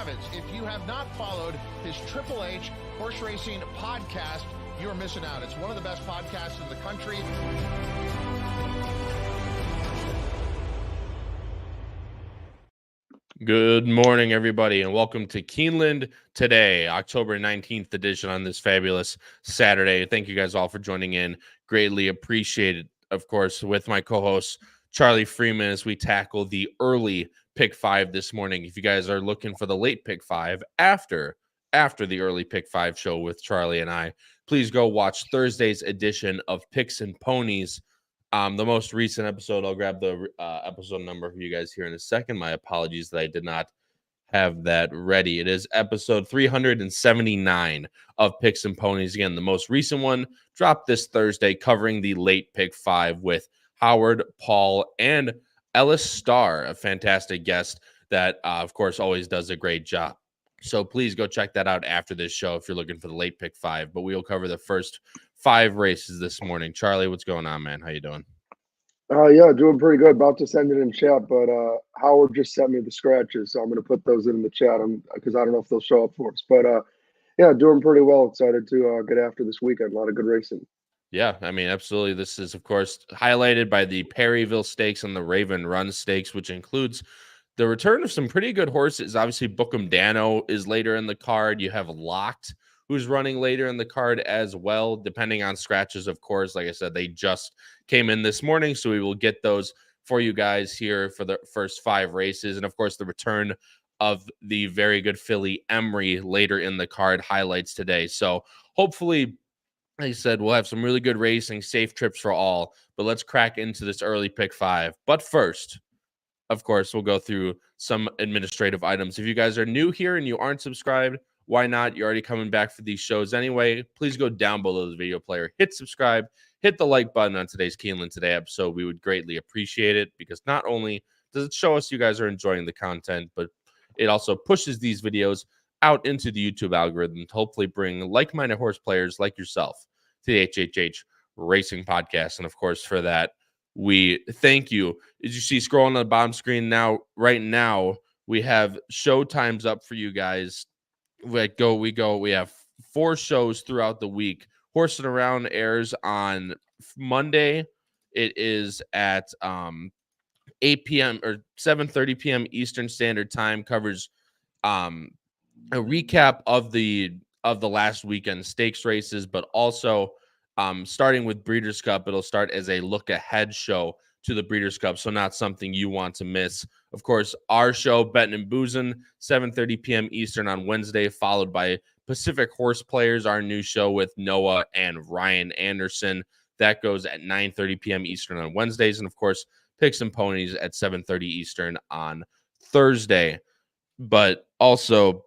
Kravitz. If you have not followed his Triple H horse racing podcast, you're missing out. It's one of the best podcasts in the country. Good morning, everybody, and welcome to Keeneland today, October 19th edition on this fabulous Saturday. Thank you guys all for joining in. Greatly appreciated, of course, with my co-host, Charlie Freeman, as we tackle the early pick five this morning. If you guys are looking for the late pick five after the early pick five show with Charlie and I, please go watch Thursday's edition of Picks and Ponies. The most recent episode, I'll grab the episode number for you guys here in a second. My apologies that I did not have that ready. It is episode 379 of Picks and Ponies. Again, the most recent one dropped this Thursday, covering the late pick five with Howard, Paul, and Ellis Starr, a fantastic guest that, of course, always does a great job. So please go check that out after this show if you're looking for the late pick five. But we'll cover the first 5 races this morning. Charlie, what's going on, man? How you doing? Yeah, doing pretty good. About to send it in chat, but Howard just sent me the scratches, so I'm going to put those in the chat because I don't know if they'll show up for us. But yeah, doing pretty well. Excited to get after this weekend. A lot of good racing. Yeah, I mean, absolutely. This is, of course, highlighted by the Perryville Stakes and the Raven Run Stakes, which includes the return of some pretty good horses. Obviously, Bookham Dano is later in the card. You have Locked, who's running later in the card as well, depending on scratches, of course. Like I said, they just came in this morning, so we will get those for you guys here for the first 5 races. And, of course, the return of the very good filly Emery later in the card highlights today. So hopefully, like I said, we'll have some really good racing, safe trips for all. But let's crack into this early pick 5. But first, of course, we'll go through some administrative items. If you guys are new here and you aren't subscribed, why not? You're already coming back for these shows anyway. Please go down below the video player, hit subscribe, hit the like button on today's Keeneland Today episode. We would greatly appreciate it because not only does it show us you guys are enjoying the content, but it also pushes these videos out into the YouTube algorithm to hopefully bring like-minded horse players like yourself to the HHH Racing Podcast. And of course, for that, we thank you. As you see scrolling on the bottom screen now, right now, we have show times up for you guys. We have 4 shows throughout the week. Horsing Around airs on Monday. It is at 8 p.m. or 7:30 p.m. Eastern Standard Time. Covers a recap of the last weekend stakes races, but also starting with Breeders' Cup, it'll start as a look ahead show to the Breeders' Cup, so not something you want to miss. Of course, our show, Betting and Boozin', 7:30 p.m. Eastern on Wednesday, followed by Pacific Horse Players, our new show with Noah and Ryan Anderson. That goes at 9:30 p.m. Eastern on Wednesdays. And, of course, Picks and Ponies at 7:30 Eastern on Thursday. But also,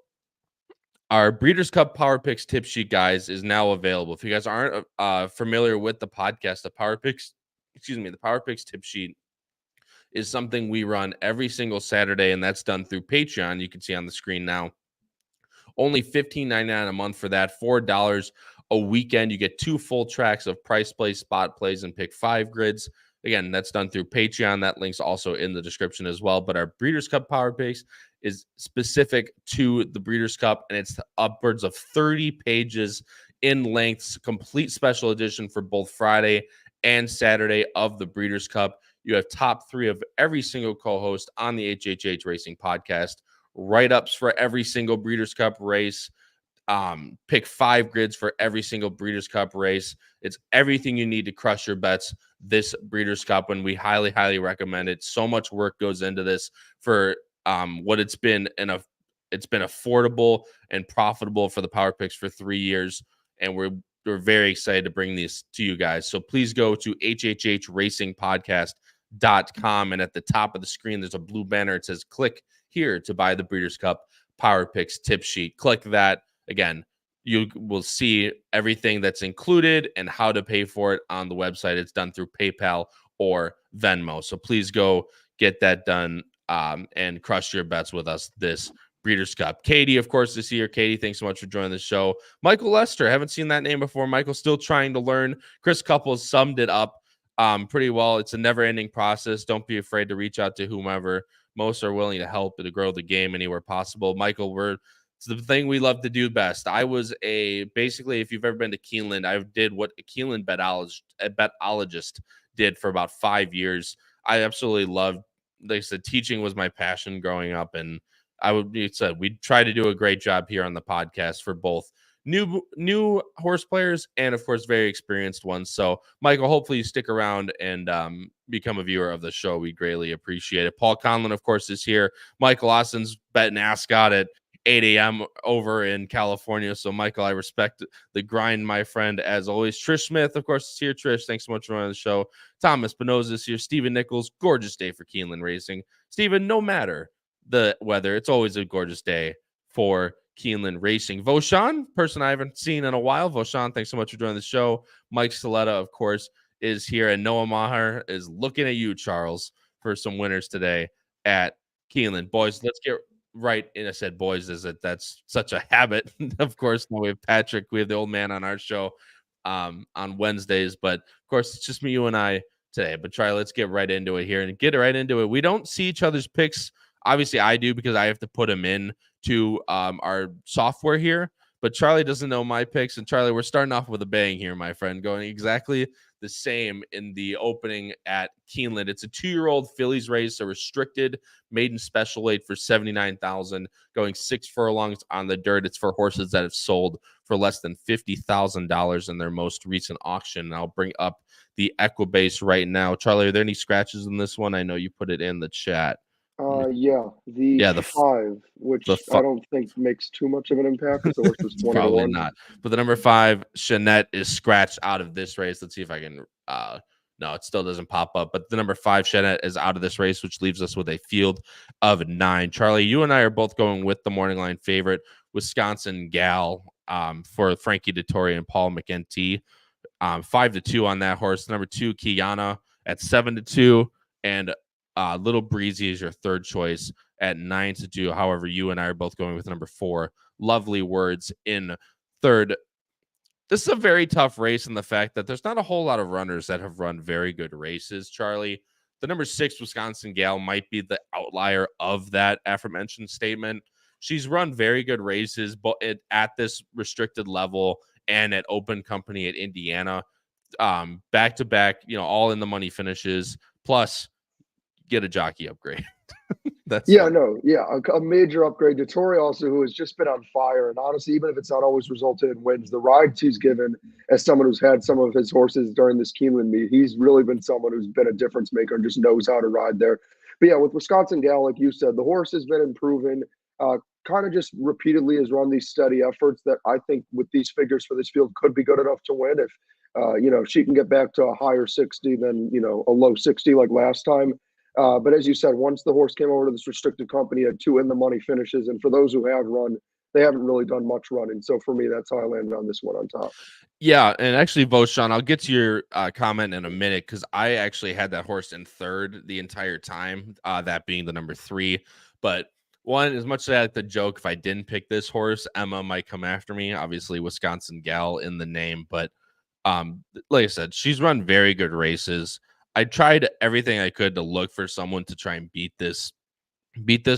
our Breeders' Cup Power Picks tip sheet, guys, is now available. If you guys aren't familiar with the podcast, the Power Picks tip sheet is something we run every single Saturday, and that's done through Patreon. You can see on the screen now. Only $15.99 a month for that, $4 a weekend. You get 2 full tracks of price plays, spot plays, and pick 5 grids. Again, that's done through Patreon. That link's also in the description as well. But our Breeders' Cup Power Picks is specific to the Breeders' Cup, and it's upwards of 30 pages in length, complete special edition for both Friday and Saturday of the Breeders' Cup. You have top 3 of every single co-host on the HHH Racing Podcast, write-ups for every single Breeders' Cup race, pick 5 grids for every single Breeders' Cup race. It's everything you need to crush your bets this Breeders' Cup, and we highly, highly recommend it. So much work goes into this for what it's been, and it's been affordable and profitable for the Power Picks for 3 years, and we're very excited to bring these to you guys. So please go to hhhracingpodcast.com, and at the top of the screen, there's a blue banner. It says, click here to buy the Breeders' Cup Power Picks tip sheet. Click that. Again, you will see everything that's included and how to pay for it on the website. It's done through PayPal or Venmo. So please go get that done and crush your bets with us this Breeders' Cup. Katie, of course, is here. Katie, thanks so much for joining the show. Michael Lester, haven't seen that name before. Michael's still trying to learn. Chris Couples summed it up pretty well. It's a never-ending process. Don't be afraid to reach out to whomever. most are willing to help to grow the game anywhere possible. Michael, it's the thing we love to do best. I was basically, if you've ever been to Keeneland, I did what a Keeneland betologist did for about 5 years. I absolutely loved, like I said, teaching was my passion growing up, and we'd try to do a great job here on the podcast for both new horse players and of course very experienced ones. So Michael, hopefully you stick around and become a viewer of the show. We greatly appreciate it. Paul Conlon, of course, is here. Michael Austin's betting Ascot at 8 a.m. over in California. So Michael, I respect the grind, my friend, as always. Trish Smith, of course, is here. Trish, thanks so much for running the show. Thomas Spinoza is here. Stephen Nichols, gorgeous day for Keeneland Racing. Stephen, no matter the weather, it's always a gorgeous day for Keeneland Racing. Voshan, person I haven't seen in a while. Voshan, thanks so much for joining the show. Mike Saletta, of course, is here. And Noah Maher is looking at you, Charles, for some winners today at Keeneland. Boys, let's get right in. I said boys, that's such a habit. Of course, now we have Patrick, we have the old man on our show on Wednesdays, but of course it's just me, you and I today. But let's get right into it here and get right into it. We don't see each other's picks. Obviously I do because I have to put them in to our software here, but Charlie doesn't know my picks. And Charlie, we're starting off with a bang here, my friend, going exactly the same in the opening at Keeneland. It's a 2-year-old fillies race, a restricted maiden special weight for $79,000, going 6 furlongs on the dirt. It's for horses that have sold for less than $50,000 in their most recent auction. And I'll bring up the Equibase right now. Charlie, are there any scratches in this one? I know you put it in the chat. The 5, which I don't think makes too much of an impact because the horse was 20 probably to 1. not. But the number 5, Chanette, is scratched out of this race. Let's see if I can. No, it still doesn't pop up. But the number 5, Chanette, is out of this race, which leaves us with a field of 9. Charlie, you and I are both going with the morning line favorite, Wisconsin Gal, for Frankie Dettori and Paul McEntee. 5-2 on that horse. Number 2, Kiana, at 7-2, and Little Breezy is your third choice at 9-2. However, you and I are both going with number 4, Lovely Words, in third. This is a very tough race in the fact that there's not a whole lot of runners that have run very good races, Charlie. The number 6, Wisconsin Gal, might be the outlier of that aforementioned statement. She's run very good races, but at this restricted level and at open company at Indiana, back-to-back, all in the money finishes, plus get a jockey upgrade. A major upgrade. Dettori also, who has just been on fire, and honestly, even if it's not always resulted in wins, the rides he's given as someone who's had some of his horses during this Keeneland meet, he's really been someone who's been a difference maker and just knows how to ride there. But yeah, with Wisconsin Gal, like you said, the horse has been improving. Kind of just repeatedly has run these steady efforts that I think with these figures for this field could be good enough to win. If she can get back to a higher 60 than a low 60 like last time. But as you said, once the horse came over to this restricted company, had 2 in the money finishes. And for those who have run, they haven't really done much running. So for me, that's how I landed on this one on top. Yeah. And actually, Voshan, I'll get to your comment in a minute because I actually had that horse in third the entire time, that being the number 3. But one, as much as I like the joke, if I didn't pick this horse, Emma might come after me. Obviously, Wisconsin Gal in the name. But like I said, she's run very good races. I tried everything I could to look for someone to try and beat this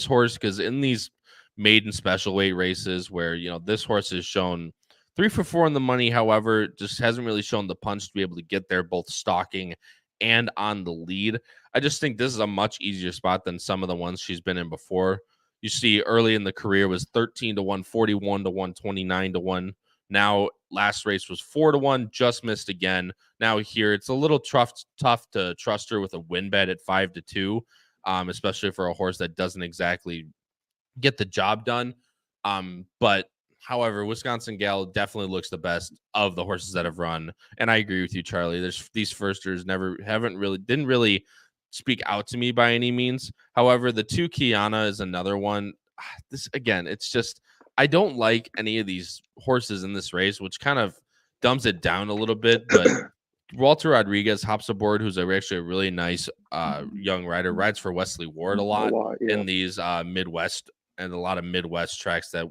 horse, because in these maiden special weight races where this horse has shown 3 for 4 in the money, however, just hasn't really shown the punch to be able to get there both stalking and on the lead. I just think this is a much easier spot than some of the ones she's been in before. You see, early in the career was 13-1, 41-1, 29-1. Now, last race was 4-1, just missed again. Now here, it's a little tough to trust her with a win bet at 5-2, especially for a horse that doesn't exactly get the job done. But however, Wisconsin Gal definitely looks the best of the horses that have run. And I agree with you, Charlie. These firsters didn't really speak out to me by any means. However, the 2 Kiana is another one. This again, it's just I don't like any of these horses in this race, which kind of dumbs it down a little bit. But Walter Rodriguez hops aboard, who's actually a really nice young rider, rides for Wesley Ward a lot in these Midwest and a lot of Midwest tracks that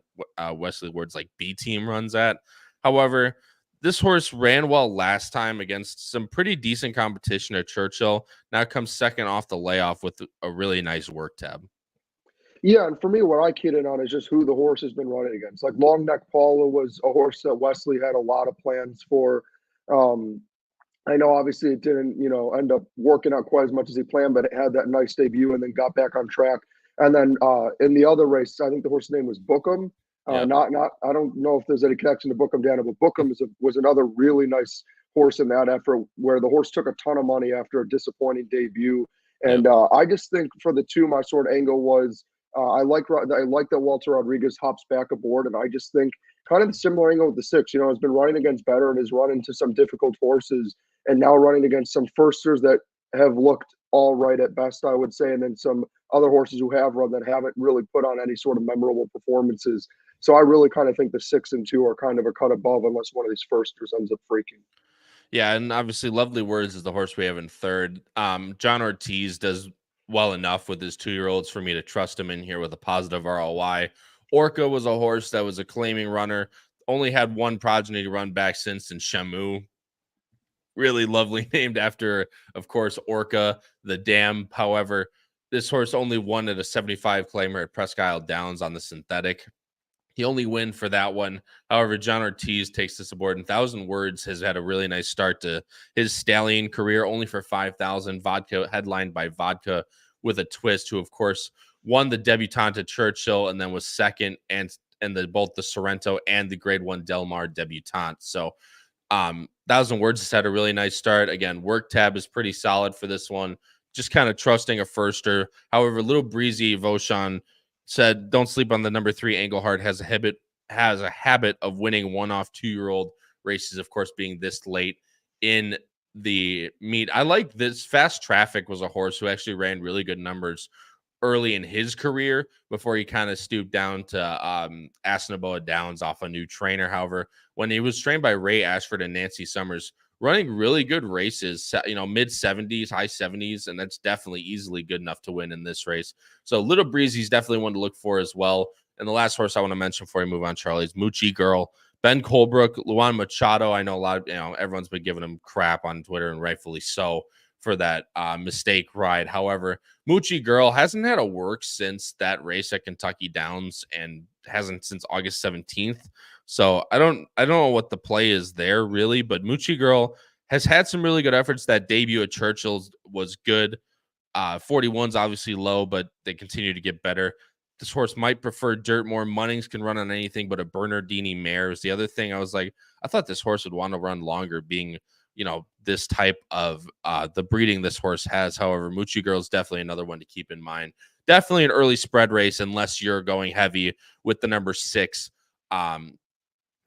Wesley Ward's like B team runs at. However, this horse ran well last time against some pretty decent competition at Churchill. Now comes second off the layoff with a really nice work tab. Yeah, and for me, what I keyed in on is just who the horse has been running against. Like Long Neck Paula was a horse that Wesley had a lot of plans for. Um, I know obviously it didn't, end up working out quite as much as he planned, but it had that nice debut and then got back on track. And then in the other race, I think the horse's name was Bookham. Yeah. Not I don't know if there's any connection to Bookham Dana, but Bookham was another really nice horse in that effort where the horse took a ton of money after a disappointing debut. And I just think for the two, my sort of angle was I like that Walter Rodriguez hops back aboard, and I just think kind of the similar angle with the six. Has been running against better and has run into some difficult horses, and now running against some firsters that have looked all right at best, I would say, and then some other horses who have run that haven't really put on any sort of memorable performances. So I really kind of think the 6 and 2 are kind of a cut above unless one of these firsters ends up freaking. Yeah, and obviously Lovely Words is the horse we have in third. John Ortiz does well enough with his 2-year-olds for me to trust him in here with a positive ROI. Orca was a horse that was a claiming runner, only had one progeny run back since in Shamu. Really lovely, named after, of course, Orca, the dam. However, this horse only won at a 75 claimer at Presque Isle Downs on the synthetic. He only win for that one. However, John Ortiz takes this aboard, and 1,000 Words has had a really nice start to his stallion career, only for 5,000. Vodka, headlined by Vodka with a twist, who, of course, won the debutante at Churchill and then was second and both the Sorrento and the Grade 1 Del Mar debutante. So 1,000 Words has had a really nice start. Again, work tab is pretty solid for this one. Just kind of trusting a firster. However, Little Breezy Voshan said, "Don't sleep on the number 3. Engelhardt has a habit of winning one-off 2-year-old races. Of course, being this late in the meet, I like this. Fast Traffic was a horse who actually ran really good numbers early in his career before he kind of stooped down to Asinaboa Downs off a new trainer. However, when he was trained by Ray Ashford and Nancy Summers, running really good races, mid 70s, high 70s, and that's definitely easily good enough to win in this race. So Little Breezy's definitely one to look for as well. And the last horse I want to mention before we move on, Charlie, is Moochie Girl. Ben Colebrook, Luan Machado. I know a lot of, everyone's been giving him crap on Twitter, and rightfully so, for that mistake ride. However, Moochie Girl hasn't had a work since that race at Kentucky Downs and hasn't since August 17th. So I don't know what the play is there really, but Moochie Girl has had some really good efforts. That debut at Churchill's was good. 41's obviously low, but they continue to get better. This horse might prefer dirt more. Munnings can run on anything but a Bernardini mare is the other thing. I was like, I thought this horse would want to run longer, being this type of the breeding this horse has. However, Moochie Girl is definitely another one to keep in mind. Definitely an early spread race unless you're going heavy with the number 6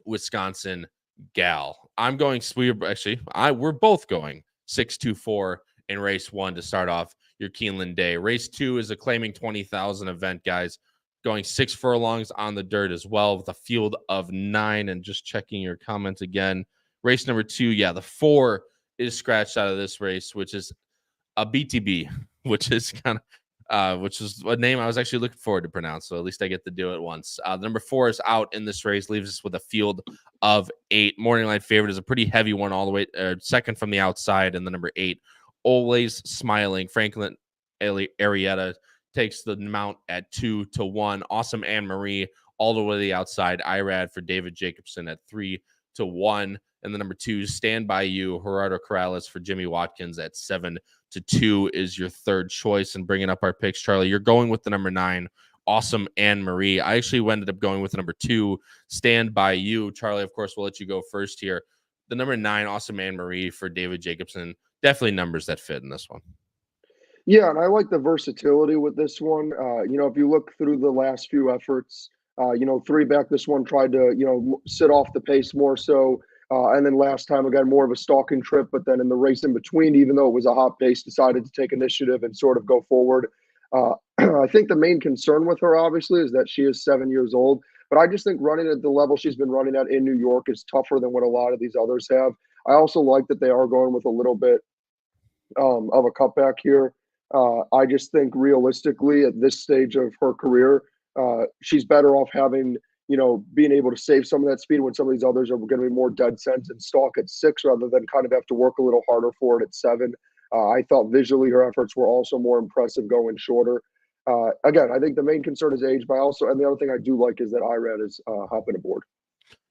Wisconsin Gal. I'm going we're both going 6-2-4 in race 1 to start off your Keeneland day. Race 2 is a claiming 20,000 event, guys. Going 6 furlongs on the dirt as well with a field of 9. And just checking your comments again. Race number 2, the 4 is scratched out of this race, which is a BTB, which is which is a name I was actually looking forward to pronounce. So at least I get to do it once. The number 4 is out in this race, leaves us with a field of 8. Morning Light Favorite is a pretty heavy one all the way, second from the outside, and the number 8, Always Smiling. Franklin Arietta takes the mount at 2-1. Awesome Anne Marie all the way to the outside. Irad for David Jacobson at 3-1. And the number 2, Stand By You, Gerardo Corrales for Jimmy Watkins at 7-2 is your third choice. And bringing up our picks, Charlie, you're going with the number 9, Awesome Anne Marie. I actually ended up going with the number 2, Stand By You. Charlie, of course, we'll let you go first here. The number 9, Awesome Anne Marie for David Jacobson. Definitely numbers that fit in this one. Yeah, and I like the versatility with this one. If you look through the last few efforts, 3 back, this one tried to, sit off the pace more so. And then last time, again, more of a stalking trip. But then in the race in between, even though it was a hot pace, decided to take initiative and sort of go forward. I think the main concern with her, obviously, is that she is 7 years old. But I just think running at the level she's been running at in New York is tougher than what a lot of these others have. I also like that they are going with a little bit of a cutback here. I just think realistically at this stage of her career, she's better off having, being able to save some of that speed when some of these others are going to be more dead cents and stalk at 6 rather than kind of have to work a little harder for it at 7. I thought visually her efforts were also more impressive going shorter. Again, I think the main concern is age, but and the other thing I do like is that IRAD is hopping aboard.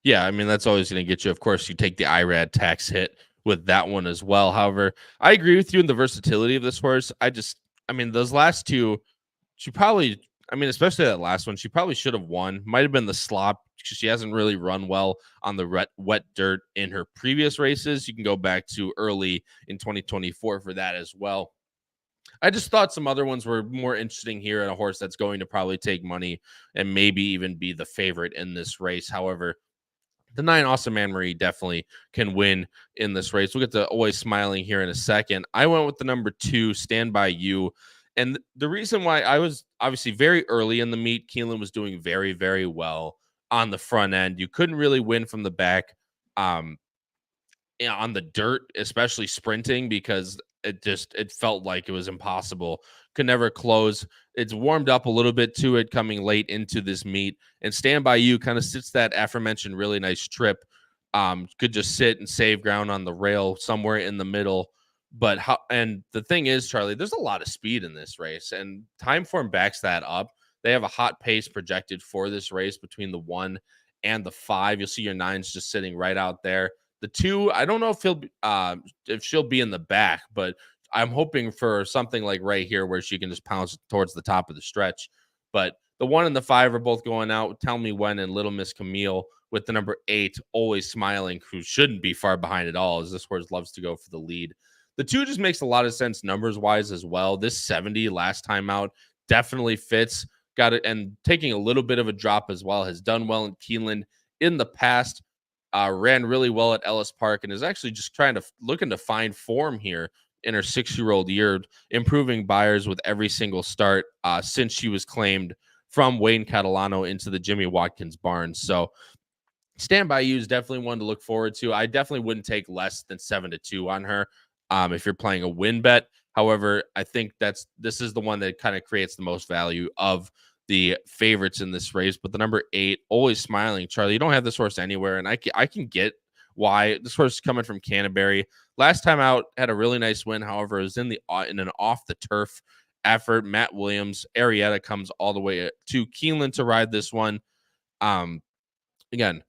Yeah, I mean, that's always going to get you. Of course, you take the IRAD tax hit with that one as well. However, I agree with you in the versatility of this horse. I mean, those last two, she probably, I mean, especially that last one, she probably should have won. Might have been the slop because she hasn't really run well on the wet dirt in her previous races. You can go back to early in 2024 for that as well. I just thought some other ones were more interesting here in a horse that's going to probably take money and maybe even be the favorite in this race. However, the 9 Awesome Man Marie definitely can win in this race. We'll get to Always Smiling here in a second. I went with the number 2, Stand By You. And the reason why, I was obviously very early in the meet, Keeneland was doing very, very well on the front end. You couldn't really win from the back on the dirt, especially sprinting, because it felt like it was impossible. Could never close. It's warmed up a little bit to it coming late into this meet, and Stand By You kind of sits that aforementioned really nice trip. Could just sit and save ground on the rail somewhere in the middle. But and the thing is, Charlie, there's a lot of speed in this race, and Timeform backs that up. They have a hot pace projected for this race between the 1 and the 5. You'll see your 9s just sitting right out there. The 2, I don't know if she'll be in the back, but I'm hoping for something like right here where she can just pounce towards the top of the stretch. But the 1 and the 5 are both going out. Tell Me When and Little Miss Camille with the number 8, Always Smiling, who shouldn't be far behind at all, as this horse loves to go for the lead. The 2 just makes a lot of sense numbers-wise as well. This 70 last time out definitely fits. Got it, and taking a little bit of a drop as well. Has done well in Keeneland in the past. Ran really well at Ellis Park and is actually just looking to find form here in her 6-year-old year, improving buyers with every single start since she was claimed from Wayne Catalano into the Jimmy Watkins barn. So Stand By You is definitely one to look forward to. I definitely wouldn't take less than 7-2 on her if you're playing a win bet. However, I think this is the one that kind of creates the most value of the favorites in this race. But the number 8, Always Smiling, Charlie, you don't have this horse anywhere, and I can get why. This horse is coming from Canterbury. Last time out, had a really nice win. However, it was in an off the turf effort. Matt Williams, Arietta comes all the way to Keeneland to ride this one. Again,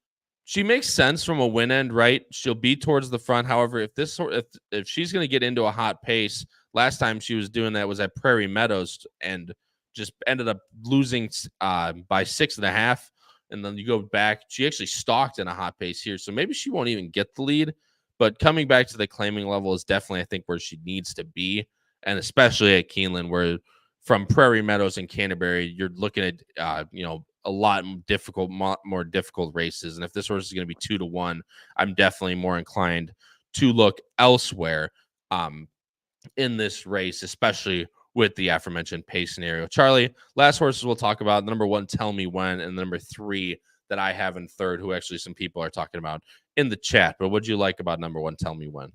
she makes sense from a win end, right? She'll be towards the front. However, if she's going to get into a hot pace, last time she was doing that was at Prairie Meadows and just ended up losing by 6.5. And then you go back, she actually stalked in a hot pace here. So maybe she won't even get the lead, but coming back to the claiming level is definitely, I think, where she needs to be. And especially at Keeneland, where from Prairie Meadows and Canterbury, you're looking at, a lot more difficult races. And if this horse is going to be 2-1, I'm definitely more inclined to look elsewhere in this race, especially with the aforementioned pace scenario. Charlie, last horses we'll talk about, the number 1, Tell Me When, and the number 3 that I have in third, who actually some people are talking about in the chat. But what do you like about number 1, Tell Me When?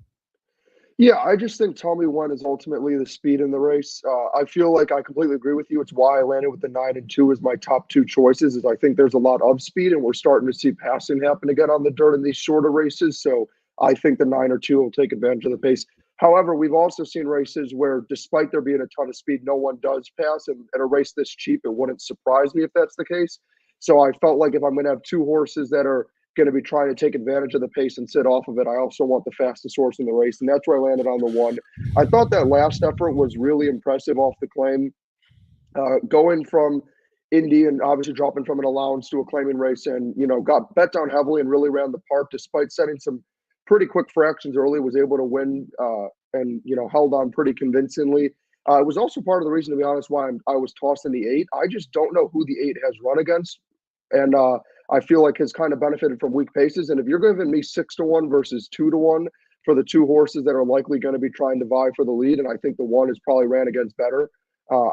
Yeah, I just think Tell Me When is ultimately the speed in the race. I feel like I completely agree with you. It's why I landed with the 9 and 2 as my top 2 choices, is I think there's a lot of speed, and we're starting to see passing happen again on the dirt in these shorter races. So I think the 9 or 2 will take advantage of the pace. However, we've also seen races where, despite there being a ton of speed, no one does pass. And at a race this cheap, it wouldn't surprise me if that's the case. So I felt like if I'm going to have 2 horses that are going to be trying to take advantage of the pace and sit off of it, I also want the fastest horse in the race. And that's where I landed on the 1. I thought that last effort was really impressive off the claim. Going from Indy and obviously dropping from an allowance to a claiming race, and, got bet down heavily and really ran the park despite setting some pretty quick fractions early, was able to win and held on pretty convincingly. It was also part of the reason, to be honest, why I was tossed in the 8. I just don't know who the 8 has run against, and I feel like has kind of benefited from weak paces. And if you're giving me 6-1 versus 2-1 for the 2 horses that are likely going to be trying to vie for the lead, and I think the 1 is probably ran against better,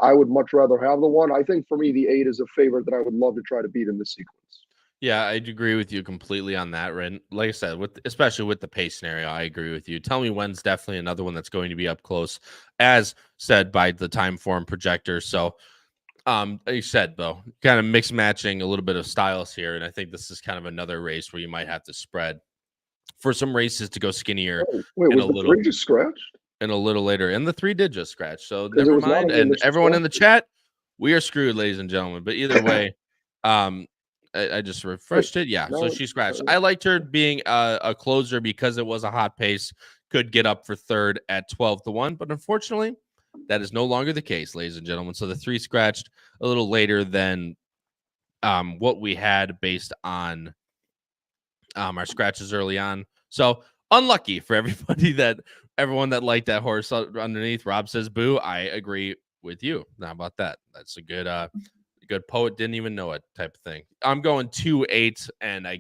I would much rather have the 1. I think for me, the 8 is a favorite that I would love to try to beat in this sequence. Yeah, I agree with you completely on that, Ren. Like I said, especially with the pace scenario, I agree with you. Tell Me When's definitely another one that's going to be up close, as said by the Timeform projector. So, like you said, though, kind of mix matching a little bit of styles here, and I think this is kind of another race where you might have to spread for some races to go skinnier. Wait, was the 3 just scratched? And a little later, and the 3 did just scratch. So never mind. And everyone in the chat, we are screwed, ladies and gentlemen. But either way, I just refreshed it. Yeah, so No, she scratched. I liked her being a closer because it was a hot pace. Could get up for third at 12-1, but unfortunately, that is no longer the case, ladies and gentlemen. So the 3 scratched a little later than what we had based on our scratches early on. So unlucky for everyone that liked that horse underneath. Rob says boo. I agree with you. How about that? That's a good poet didn't even know it type of thing. I'm going 2-8, and I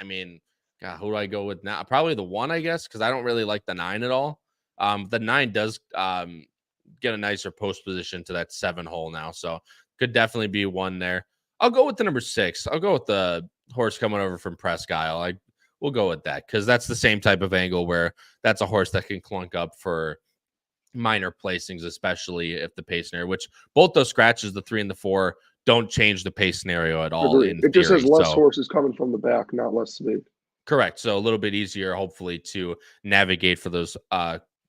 mean, God, who do I go with now? Probably the 1, I guess, because I don't really like the 9 at all. The 9 does get a nicer post position to that 7 hole now, so could definitely be 1 there. I'll go with the number 6. I'll go with the horse coming over from Presque Isle. We'll go with that because that's the same type of angle where that's a horse that can clunk up for minor placings, especially if the pace scenario, which both those scratches, the 3 and the 4, don't change the pace scenario at all. Agreed. It just has less horses coming from the back, not less speed. Correct. So a little bit easier, hopefully, to navigate for those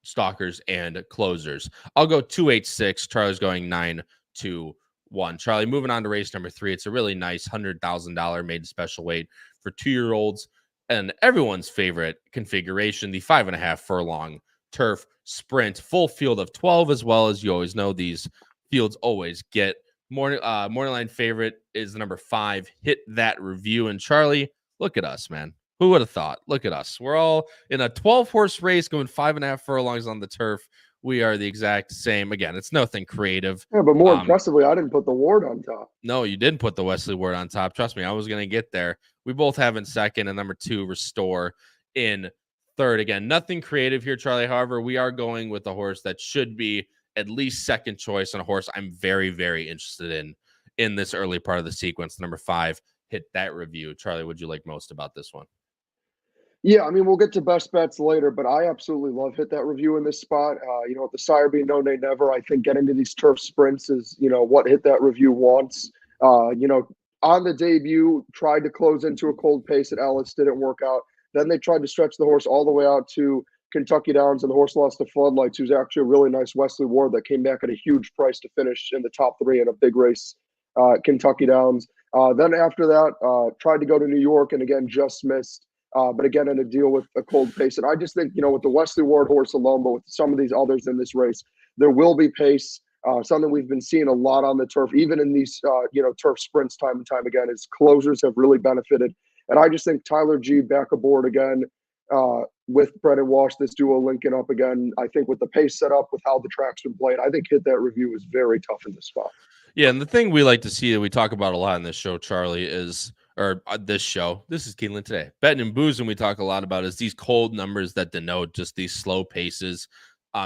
stalkers and closers. I'll go 2-8-6. Charlie's going 9-1. Charlie, moving on to race number 3. It's a really nice $100,000 made special weight for 2-year-olds and everyone's favorite configuration, the 5.5 furlong turf sprint, full field of 12, as well as you always know these fields always get. Morning line favorite is the number 5, Hit That Review. And Charlie, look at us, man. Who would have thought? Look at us. We're all in a 12-horse race going 5.5 furlongs on the turf. We are the exact same. Again, it's nothing creative. Yeah, but more impressively, I didn't put the Ward on top. No, you didn't put the Wesley Ward on top. Trust me, I was going to get there. We both have in second, and number 2, Restore, in third. Again, nothing creative here, Charlie. However, we are going with a horse that should be at least second choice, and a horse I'm very, very interested in this early part of the sequence. Number 5, Hit That Review. Charlie, what'd you like most about this one? Yeah, I mean, we'll get to best bets later, but I absolutely love Hit That Review in this spot. With the sire being no nay never, I think getting to these turf sprints is, what Hit That Review wants. On the debut, tried to close into a cold pace at Ellis, didn't work out. Then they tried to stretch the horse all the way out to Kentucky Downs, and the horse lost to Floodlights, who's actually a really nice Wesley Ward that came back at a huge price to finish in the top 3 in a big race, Kentucky Downs. Then after that, tried to go to New York and again just missed. But again, in a deal with a cold pace. And I just think, with the Wesley Ward horse alone, but with some of these others in this race, there will be pace. Something we've been seeing a lot on the turf, even in these, turf sprints time and time again, is closers have really benefited. And I just think Tyler G back aboard again with Brendan Walsh, this duo linking up again. I think with the pace set up, with how the track's been played, I think Hit That Review is very tough in this spot. Yeah, and the thing we like to see that we talk about a lot in this show, Charlie, is this is Keeneland Today. Betting and boozing we talk a lot about is these cold numbers that denote just these slow paces.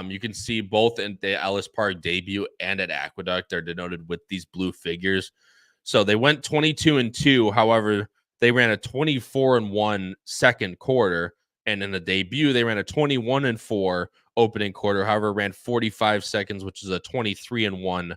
You can see both in the Ellis Park debut and at Aqueduct are denoted with these blue figures. So they went 22-2. However, they ran a 24-1 second quarter. And in the debut, they ran a 21-4 opening quarter. However, ran 45 seconds, which is a 23-1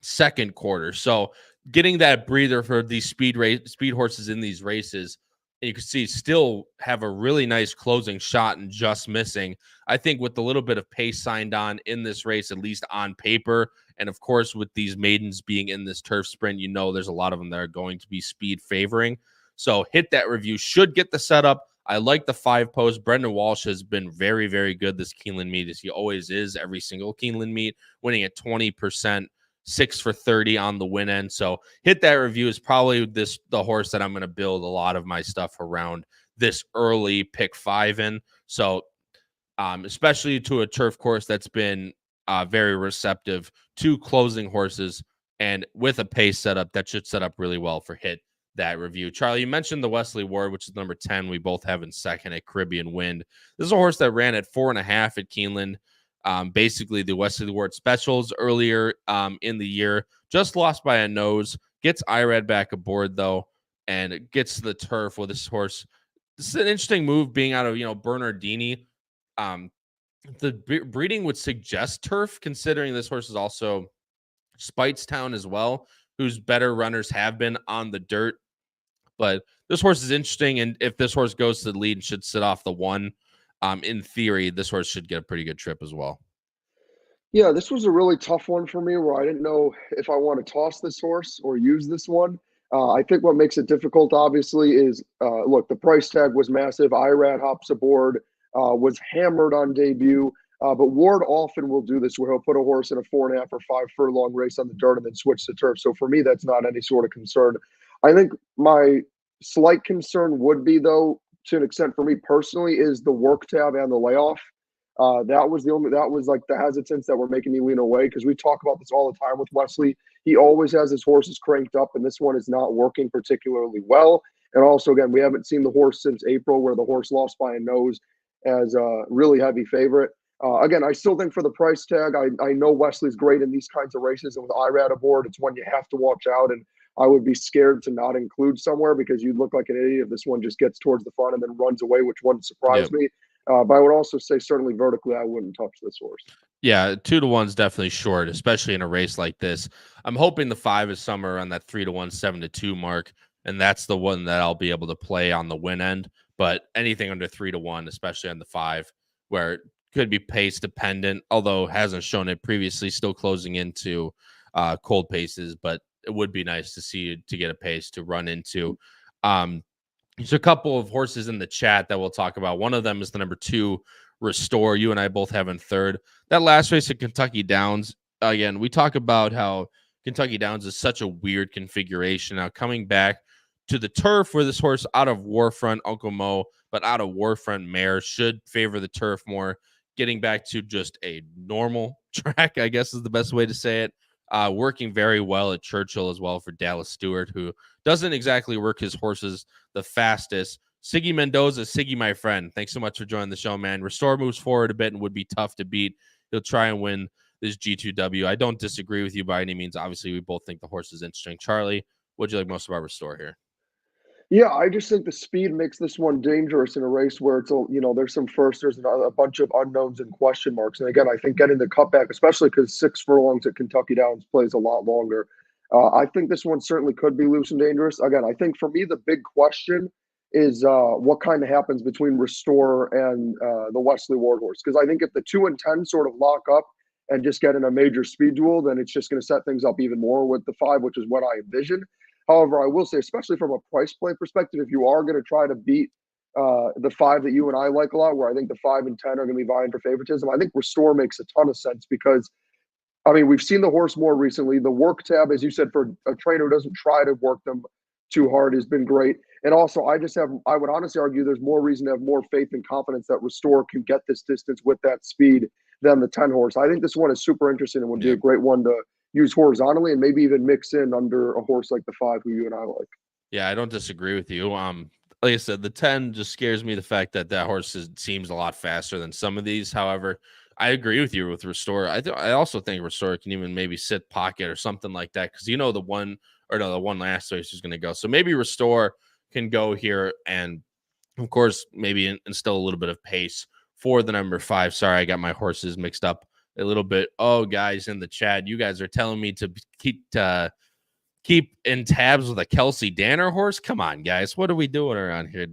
second quarter. So getting that breather for these speed horses in these races, and you can see still have a really nice closing shot and just missing. I think with a little bit of pace signed on in this race, at least on paper, and of course with these maidens being in this turf sprint, there's a lot of them that are going to be speed favoring. So Hit That Review should get the setup. I like the 5 post. Brendan Walsh has been very, very good this Keeneland meet, as he always is every single Keeneland meet, winning at 20%. 6 for 30 on the win end. So Hit That Review is probably the horse that I'm going to build a lot of my stuff around this early pick 5 in. So especially to a turf course that's been very receptive to closing horses, and with a pace setup that should set up really well for Hit That Review. Charlie, you mentioned the Wesley Ward, which is number 10. We both have in second at Caribbean Wind. This is a horse that ran at 4.5 at Keeneland. Basically the Wesley Ward specials earlier in the year, just lost by a nose, gets IRAD back aboard though, and it gets to the turf with this horse. This is an interesting move being out of, Bernardini. The breeding would suggest turf, considering this horse is also Speightstown as well, whose better runners have been on the dirt. But this horse is interesting, and if this horse goes to the lead and should sit off the 1, in theory, this horse should get a pretty good trip as well. Yeah, this was a really tough one for me where I didn't know if I want to toss this horse or use this one. I think what makes it difficult, obviously, is look, the price tag was massive. Irad hops aboard, was hammered on debut. But Ward often will do this where he'll put a horse in a 4.5 or 5 furlong race on the dirt and then switch to turf. So for me, that's not any sort of concern. I think my slight concern would be, though, to an extent for me personally, is the work tab and the layoff. That was like the hesitance that were making me lean away because we talk about this all the time with Wesley. He always has his horses cranked up, and this one is not working particularly well. And also, again, we haven't seen the horse since April, where the horse lost by a nose as a really heavy favorite. Again, I still think for the price tag, I know Wesley's great in these kinds of races, and with Irad aboard, it's one you have to watch out. And I would be scared to not include somewhere because you'd look like an idiot if this one just gets towards the front and then runs away, which wouldn't surprise me. But I would also say certainly vertically, I wouldn't touch this horse. Yeah, 2-1's definitely short, especially in a race like this. I'm hoping the 5 is somewhere around that 3-1, 7-2 mark, and that's the one that I'll be able to play on the win end. But anything under 3-1, especially on the 5, where it could be pace dependent, although hasn't shown it previously, still closing into cold paces. But it would be nice to see to get a pace to run into. There's a couple of horses in the chat that we'll talk about. One of them is the number 2, Restore. You and I both have in third. That last race at Kentucky Downs, again, we talk about how Kentucky Downs is such a weird configuration. Now, coming back to the turf where this horse out of Warfront, Uncle Mo, but out of Warfront mare should favor the turf more. Getting back to just a normal track, I guess is the best way to say it. Working very well at Churchill as well for Dallas Stewart, who doesn't exactly work his horses the fastest. Siggy Mendoza, Siggy, my friend, thanks so much for joining the show, man. Restore moves forward a bit and would be tough to beat. He'll try and win this G2W. I don't disagree with you by any means. Obviously, we both think the horse is interesting. Charlie, what'd you like most about Restore here? Yeah, I just think the speed makes this one dangerous in a race where there's some firsters and a bunch of unknowns and question marks. And again, I think getting the cutback, especially because 6 furlongs at Kentucky Downs plays a lot longer. I think this one certainly could be loose and dangerous. Again, I think for me, the big question is what kind of happens between Restore and the Wesley Ward horse. Because I think if the 2 and 10 sort of lock up and just get in a major speed duel, then it's just going to set things up even more with the 5, which is what I envision. However, I will say, especially from a price play perspective, if you are going to try to beat the 5 that you and I like a lot, where I think the 5 and 10 are going to be vying for favoritism, I think Restore makes a ton of sense because, I mean, we've seen the horse more recently. The work tab, as you said, for a trainer who doesn't try to work them too hard has been great. And also, I would honestly argue there's more reason to have more faith and confidence that Restore can get this distance with that speed than the 10 horse. I think this one is super interesting and would be a great one to use horizontally and maybe even mix in under a horse like the 5 who you and I like. Yeah, I don't disagree with you. Like I said, the 10 just scares me, the fact that horse seems a lot faster than some of these. However, I agree with you with Restore. I also think Restore can even maybe sit pocket or something like that because the one last race is going to go. So maybe Restore can go here and, of course, maybe instill a little bit of pace for the number 5. Sorry, I got my horses mixed up a little bit. Oh, guys in the chat, you guys are telling me to keep in tabs with a Kelsey Danner horse. Come on, guys. What are we doing around here?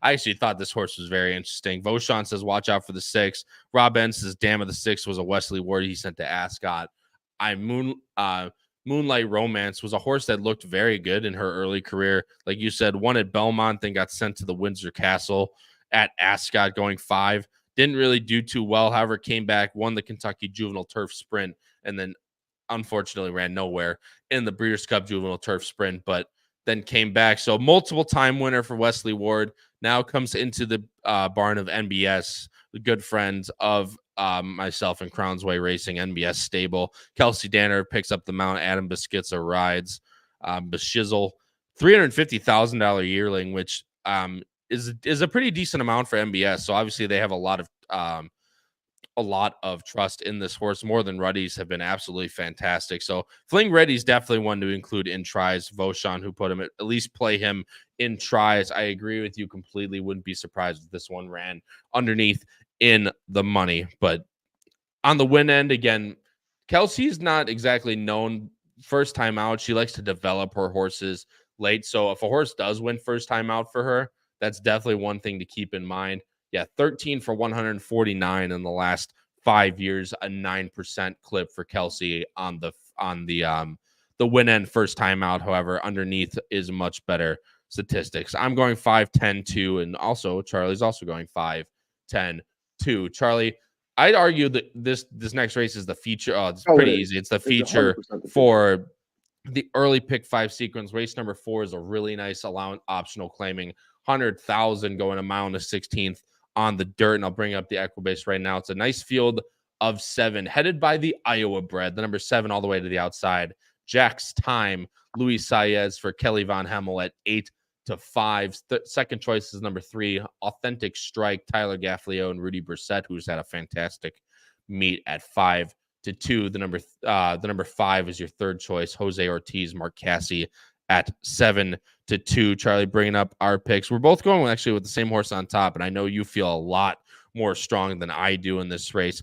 I actually thought this horse was very interesting. Voshan says, watch out for the 6. Rob N says, damn it, the 6 was a Wesley Ward he sent to Ascot. Moonlight Romance was a horse that looked very good in her early career. Like you said, won at Belmont, then got sent to the Windsor Castle at Ascot going 5. Didn't really do too well. However, came back, won the Kentucky Juvenile Turf Sprint, and then unfortunately ran nowhere in the Breeders' Cup Juvenile Turf Sprint, but then came back. So multiple time winner for Wesley Ward. Now comes into the barn of NBS, the good friends of myself and Crowns Way Racing NBS stable. Kelsey Danner picks up the mount. Adam Beschitza rides. Beshizzle, $350,000 yearling, which is a pretty decent amount for NBS. So obviously they have a lot of trust in this horse. More Than Ruddy's have been absolutely fantastic. So Fling Ready's definitely one to include in tries. Voshan, who put him at least play him in tries. I agree with you completely. Wouldn't be surprised if this one ran underneath in the money. But on the win end, again, Kelsey's not exactly known first time out. She likes to develop her horses late. So if a horse does win first time out for her, that's definitely one thing to keep in mind. Yeah, 13 for 149 in the last 5 years, a 9% clip for Kelsey on the win end first time out. However, underneath is much better statistics. I'm going 5-10-2, and also Charlie's also going 5-10-2. Charlie, I'd argue that this next race is the feature. Oh, it's pretty easy. It's the feature for the early pick 5 sequence. Race number 4 is a really nice optional claiming 100,000 going a mile and a 16th on the dirt. And I'll bring up the Equibase right now. It's a nice field of 7 headed by the Iowa bred, the number 7 all the way to the outside. Jack's Time, Luis Saez for Kelly Von Hemmel at 8-5. Second choice is number 3, Authentic Strike, Tyler Gaffleo and Rudy Brissett, who's had a fantastic meet at 5-2. The number 5 is your third choice, Jose Ortiz, Mark Cassie at 7-2. Charlie, bringing up our picks. We're both going actually with the same horse on top, and I know you feel a lot more strong than I do in this race.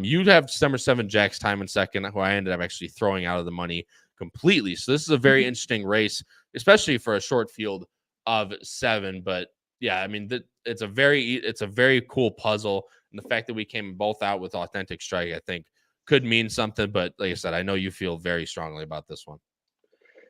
You have number 7, Jack's Time in second, who I ended up actually throwing out of the money completely. So this is a very interesting race, especially for a short field of 7. But yeah, I mean, it's a very cool puzzle, and the fact that we came both out with Authentic Strike, I think, could mean something. But like I said, I know you feel very strongly about this one.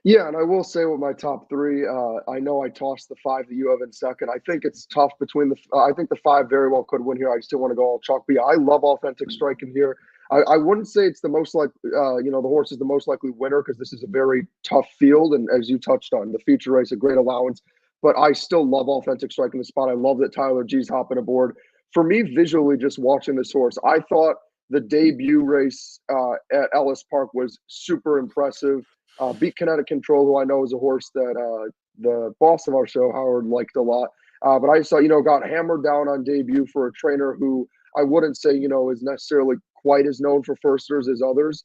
Yeah, and I will say with my top 3, I know I tossed the 5 that you have in second. I think it's tough between I think the 5 very well could win here. I still want to go all chalk. But yeah, I love Authentic Strike in here. I wouldn't say it's the most the horse is the most likely winner because this is a very tough field. And as you touched on, the feature race, a great allowance. But I still love Authentic Strike in the spot. I love that Tyler G's hopping aboard. For me, visually, just watching this horse, I thought the debut race at Ellis Park was super impressive. Beat Kinetic Control, who I know is a horse that the boss of our show, Howard, liked a lot. But I saw, got hammered down on debut for a trainer who I wouldn't say, is necessarily quite as known for firsters as others.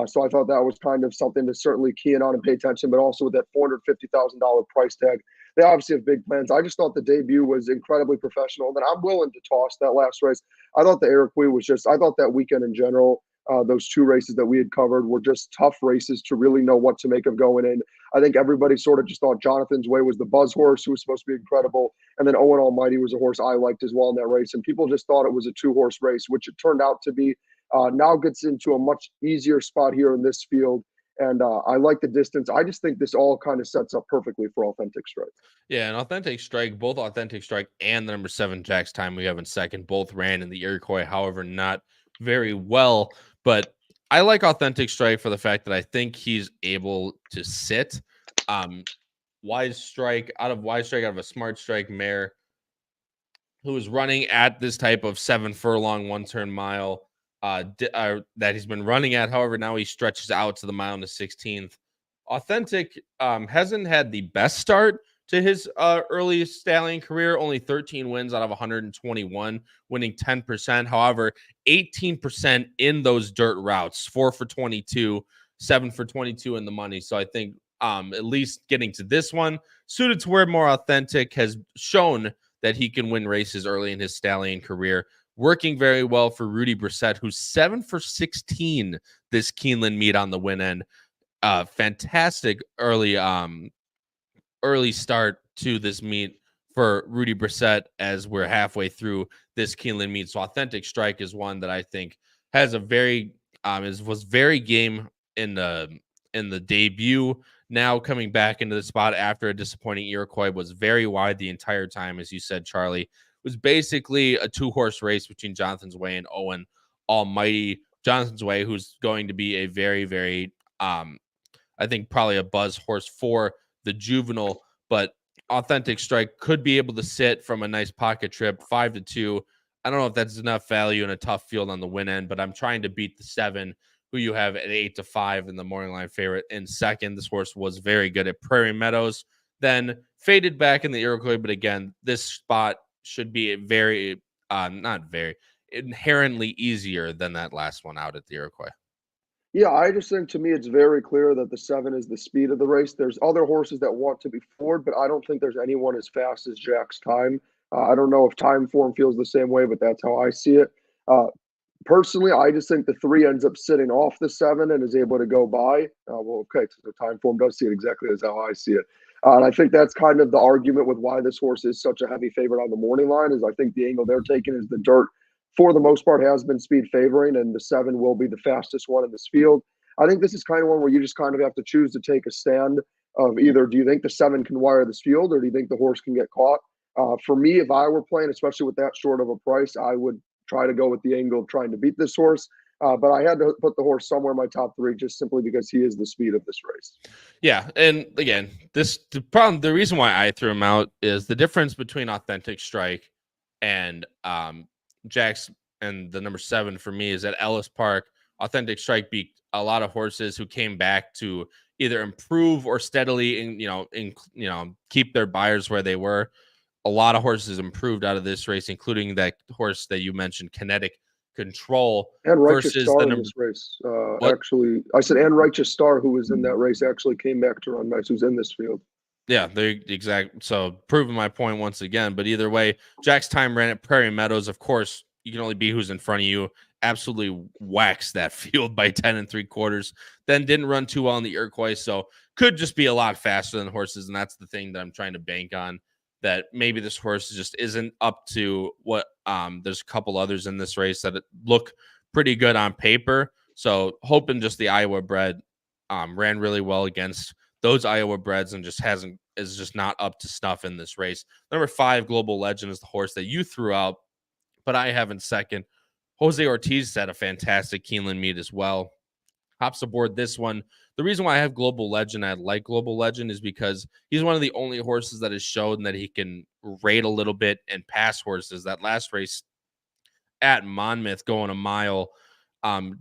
So I thought that was kind of something to certainly key in on and pay attention, but also with that $450,000 price tag, they obviously have big plans. I just thought the debut was incredibly professional. And then I'm willing to toss that last race. I thought the Iroquois I thought that weekend in general, those 2 races that we had covered were just tough races to really know what to make of going in. I think everybody sort of just thought Jonathan's Way was the buzz horse who was supposed to be incredible. And then Owen Almighty was a horse I liked as well in that race. And people just thought it was a 2-horse race, which it turned out to be. Now gets into a much easier spot here in this field. And I like the distance. I just think this all kind of sets up perfectly for Authentic Strike. Yeah, and Authentic Strike, both Authentic Strike and the number 7 Jack's Time we have in second, both ran in the Iroquois, however, not very well. But I like Authentic Strike for the fact that I think he's able to sit. Wise Strike out of a Smart Strike mare who is running at this type of 7 furlong 1-turn mile that he's been running at. However, now he stretches out to the mile and the 16th. Authentic hasn't had the best start to his early stallion career, only 13 wins out of 121, winning 10%. However, 18% in those dirt routes, 4 for 22, 7 for 22 in the money. So I think at least getting to this one, suited to where more Authentic has shown that he can win races early in his stallion career. Working very well for Rudy Brissett, who's 7 for 16 this Keeneland meet on the win end. Fantastic early start to this meet for Rudy Brissett as we're halfway through this Keeneland meet. So Authentic Strike is one that I think has a very was very game in the debut. Now coming back into the spot after a disappointing Iroquois, was very wide the entire time, as you said, Charlie. It was basically a 2-horse race between Jonathan's Way and Owen Almighty. Jonathan's Way, who's going to be a very, very I think probably a buzz horse for the juvenile, but Authentic Strike could be able to sit from a nice pocket trip, 5-2. I don't know if that's enough value in a tough field on the win end, but I'm trying to beat the 7, who you have at 8-5 in the morning line favorite in second. This horse was very good at Prairie Meadows, then faded back in the Iroquois. But again, this spot should be very, inherently easier than that last one out at the Iroquois. Yeah, I just think to me it's very clear that the 7 is the speed of the race. There's other horses that want to be forward, but I don't think there's anyone as fast as Jack's Time. I don't know if Time Form feels the same way, but that's how I see it. Personally, I just think the 3 ends up sitting off the 7 and is able to go by. So Time Form does see it exactly as how I see it. And I think that's kind of the argument with why this horse is such a heavy favorite on the morning line is I think the angle they're taking is the dirt for the most part, has been speed favoring, and the 7 will be the fastest one in this field. I think this is kind of one where you just kind of have to choose to take a stand of either do you think the 7 can wire this field or do you think the horse can get caught? For me, if I were playing, especially with that short of a price, I would try to go with the angle of trying to beat this horse. But I had to put the horse somewhere in my top 3 just simply because he is the speed of this race. Yeah, and again, the reason why I threw him out is the difference between Authentic Strike and Jack's and the number 7 for me is at Ellis Park. Authentic Strike beat a lot of horses who came back to either improve or steadily, keep their buyers where they were. A lot of horses improved out of this race, including that horse that you mentioned, Kinetic Control, and Righteous versus Star the in this race. What? Actually, I said, and Righteous Star, who was in that race, actually came back to run nice. Who's in this field? Yeah, the exact. So proving my point once again. But either way, Jack's time ran at Prairie Meadows. Of course, you can only be who's in front of you. Absolutely waxed that field by 10 3/4. Then didn't run too well in the Iroquois, so could just be a lot faster than horses. And that's the thing that I'm trying to bank on. That maybe this horse just isn't up to what. There's a couple others in this race that look pretty good on paper. So hoping just the Iowa bred ran really well against those Iowa breds and is just not up to snuff in this race. Number 5, Global Legend, is the horse that you threw out, but I have in second. Jose Ortiz had a fantastic Keeneland meet as well. Hops aboard this one. The reason why I have Global Legend, I like Global Legend, is because he's one of the only horses that has shown that he can rate a little bit and pass horses. That last race at Monmouth going a mile,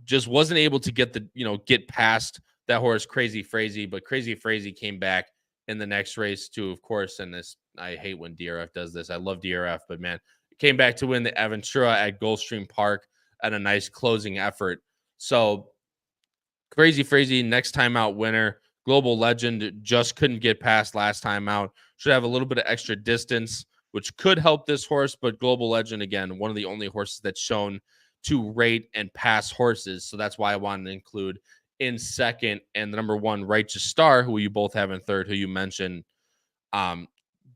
just wasn't able to get past that horse Crazy Frazee, but Crazy Frazee came back in the next race too, of course. And this, I hate when DRF does this. I love DRF, but man, came back to win the Aventura at Gulfstream Park at a nice closing effort. So Crazy Frazee, next time out winner. Global Legend just couldn't get past last time out. Should have a little bit of extra distance, which could help this horse. But Global Legend, again, one of the only horses that's shown to rate and pass horses. So that's why I wanted to include in second. And the number 1, Righteous Star, who you both have in third, who you mentioned.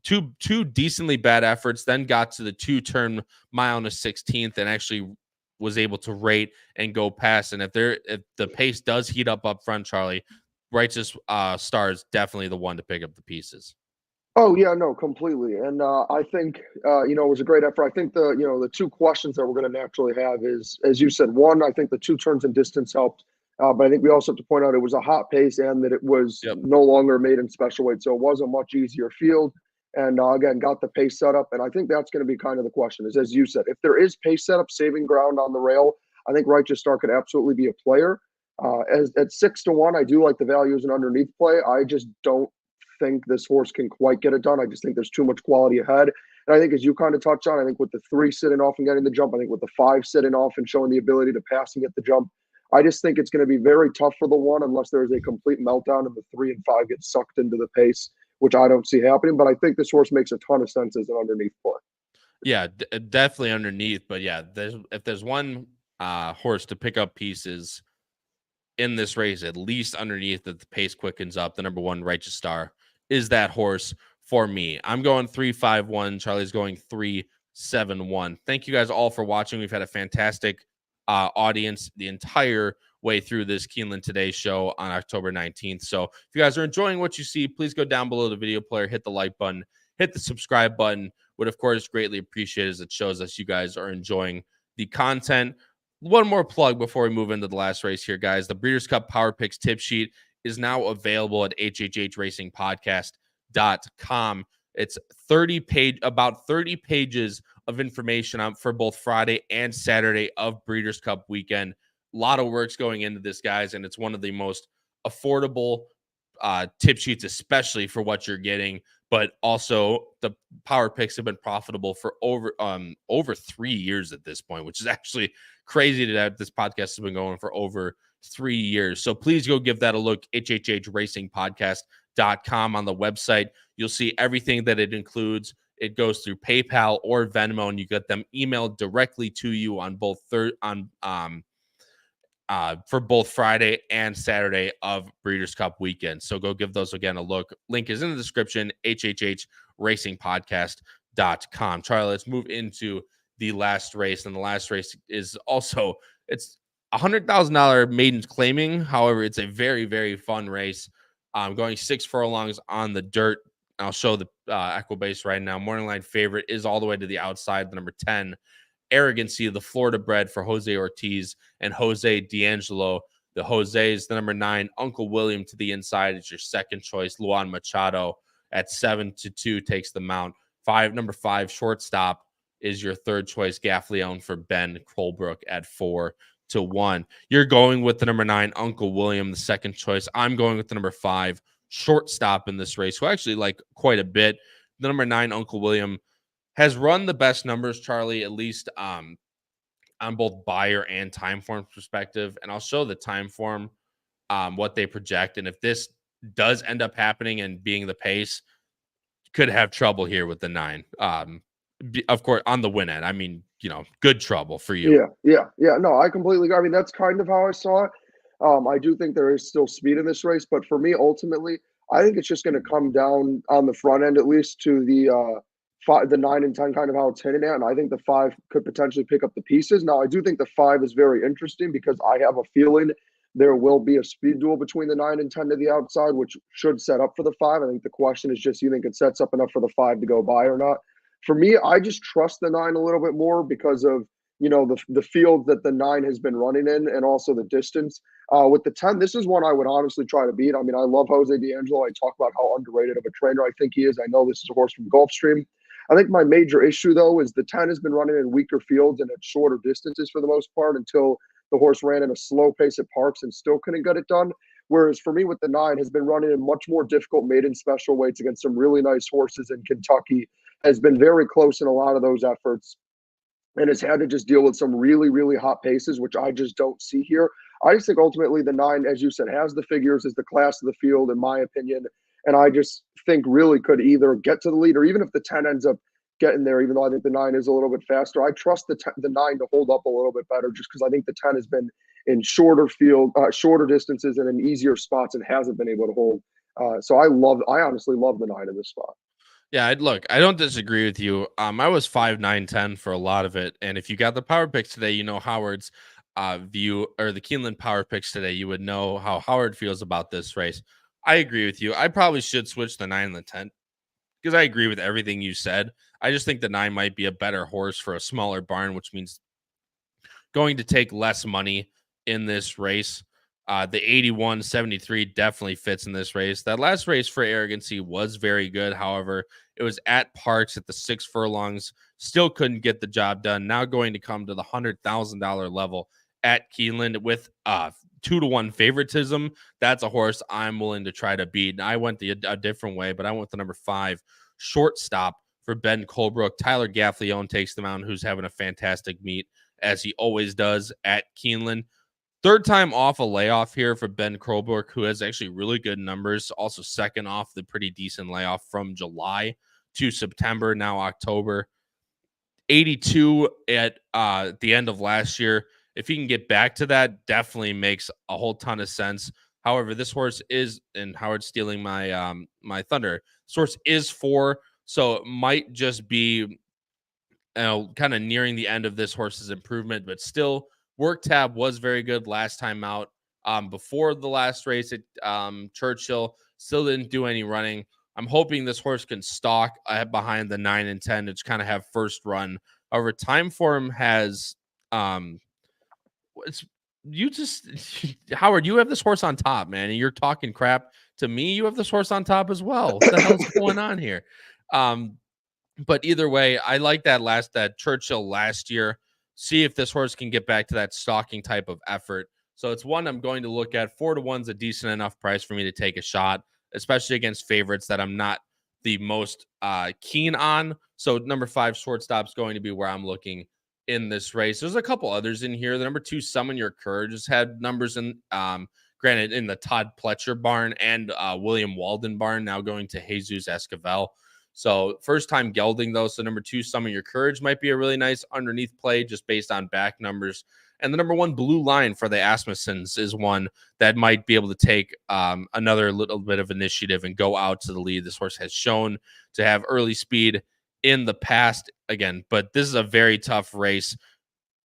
Two decently bad efforts, then got to the 2-turn mile and a 16th and actually was able to rate and go past. And if the pace does heat up front, Charlie, Righteous Star is definitely the one to pick up the pieces. Oh yeah, no, completely. And I think it was a great effort. I think the 2 questions that we're going to naturally have is, as you said, one, I think the 2 turns in distance helped, but I think we also have to point out it was a hot pace and that it was no longer made in special weight, so it was a much easier field. And again, got the pace set up, and I think that's going to be kind of the question. Is, as you said, if there is pace setup, saving ground on the rail, I think Righteous Star could absolutely be a player. At 6-1, I do like the value as an underneath play. I just don't think this horse can quite get it done. I just think there's too much quality ahead. And I think, as you kind of touched on, I think with the 3 sitting off and getting the jump, I think with the 5 sitting off and showing the ability to pass and get the jump, I just think it's going to be very tough for the 1 unless there is a complete meltdown and the 3 and 5 get sucked into the pace, which I don't see happening. But I think this horse makes a ton of sense as an underneath play. Yeah, definitely underneath. But yeah, if there's one horse to pick up pieces in this race, at least underneath, that the pace quickens up, the number 1, Righteous Star, is that horse for me. I'm going 3-5-1. Charlie's going 3-7-1. Thank you guys all for watching. We've had a fantastic audience the entire way through this Keeneland Today show on October 19th. So if you guys are enjoying what you see, please go down below the video player, hit the like button, hit the subscribe button. Would, of course, greatly appreciate it, as it shows us you guys are enjoying the content. One more plug before we move into the last race here, guys. The Breeders' Cup Power Picks tip sheet is now available at hhhracingpodcast.com. It's about 30 pages of information for both Friday and Saturday of Breeders' Cup weekend. A lot of work's going into this, guys, and it's one of the most affordable tip sheets, especially for what you're getting. But also, the power picks have been profitable for over 3 years at this point, which is actually crazy that this podcast has been going for over 3 years. So please go give that a look. hhhracingpodcast.com on the website. You'll see everything that it includes. It goes through PayPal or Venmo, and you get them emailed directly to you on both for both Friday and Saturday of Breeders' Cup weekend. So go give those again a look. Link is in the description, hhhracingpodcast.com. Charlie, let's move into the last race. And the last race is also, it's $100,000 maidens claiming. However, it's a very, very fun race. Going 6 furlongs on the dirt. I'll show the Equibase right now. Morning line favorite is all the way to the outside, the number 10, Arrogancy, the Florida bred for Jose Ortiz and Jose D'Angelo. The Jose is the number 9, Uncle William to the inside. It's your second choice. Luan Machado at 7-2 takes the mount. Number 5, Shortstop is your third choice. Gaffleon for Ben Colebrook at 4-1. You're going with the number 9, Uncle William, the second choice. I'm going with the number 5, Shortstop in this race, who I actually like quite a bit. The number 9, Uncle William, has run the best numbers, Charlie, at least on both buyer and time form perspective. And I'll show the time form, what they project. And if this does end up happening and being the pace, could have trouble here with the 9. Of course, on the win end. I mean, good trouble for you. Yeah. No, I completely agree. I mean, that's kind of how I saw it. I do think there is still speed in this race, but for me, ultimately, I think it's just going to come down on the front end, at least, to the 9 and 10, kind of how it's hitting at. And I think the 5 could potentially pick up the pieces. Now, I do think the 5 is very interesting because I have a feeling there will be a speed duel between the 9 and 10 to the outside, which should set up for the 5. I think the question is just, you think it sets up enough for the 5 to go by or not? For me, I just trust the 9 a little bit more because of, the field that the 9 has been running in and also the distance. With the 10, this is one I would honestly try to beat. I mean, I love Jose D'Angelo. I talk about how underrated of a trainer I think he is. I know this is a horse from Gulfstream. I think my major issue, though, is the 10 has been running in weaker fields and at shorter distances for the most part until the horse ran at a slow pace at Parks and still couldn't get it done. Whereas for me with the 9 has been running in much more difficult maiden special weights against some really nice horses in Kentucky, has been very close in a lot of those efforts, and has had to just deal with some really, really hot paces, which I just don't see here. I just think ultimately the 9, as you said, has the figures, is the class of the field, in my opinion. And I just think really could either get to the lead, or even if the 10 ends up getting there, even though I think the 9 is a little bit faster, I trust the 9 to hold up a little bit better, just because I think the 10 has been in shorter distances and in easier spots and hasn't been able to hold. So I honestly love the 9 in this spot. Yeah, I don't disagree with you. I was 5, 9, 10 for a lot of it. And if you got the power picks today, Howard's view, or the Keeneland power picks today, you would know how Howard feels about this race. I agree with you. I probably should switch the 9 and the 10 because I agree with everything you said. I just think the 9 might be a better horse for a smaller barn, which means going to take less money in this race. The 81-73 definitely fits in this race. That last race for Arrogancy was very good. However, it was at Parks at the 6 furlongs. Still couldn't get the job done. Now going to come to the $100,000 level at Keeneland with 2-1 favoritism. That's a horse I'm willing to try to beat. I went a different way, but I went the number 5, Shortstop for Ben Colebrook. Tyler Gaffleon takes the mound, who's having a fantastic meet, as he always does at Keeneland. Third time off a layoff here for Ben Colebrook, who has actually really good numbers. Also second off the pretty decent layoff from July to September, now October. 82 at the end of last year. If he can get back to that, definitely makes a whole ton of sense. However, this horse is, and Howard's stealing my my thunder, this horse is 4, so it might just be kind of nearing the end of this horse's improvement, but still, work tab was very good last time out. Before the last race at Churchill, still didn't do any running. I'm hoping this horse can stalk behind the 9 and 10 to kind of have first run. However, time form has Howard, you have this horse on top, man, and you're talking crap to me. You have this horse on top as well. What the hell's going on here? But either way, I like that Churchill last year. See if this horse can get back to that stalking type of effort. So it's one I'm going to look at. 4-1's a decent enough price for me to take a shot, especially against favorites that I'm not the most keen on. So number 5, Shortstop's going to be where I'm looking in this race. There's a couple others in here. The number 2, Summon Your Courage, has had numbers in, granted, in the Todd Pletcher barn and William Walden barn, now going to Jesus Esquivel. So first time gelding, though. So number 2, Summon Your Courage, might be a really nice underneath play just based on back numbers. And the number 1, Blue Line for the Asmussens, is one that might be able to take another little bit of initiative and go out to the lead. This horse has shown to have early speed in the past again, but this is a very tough race.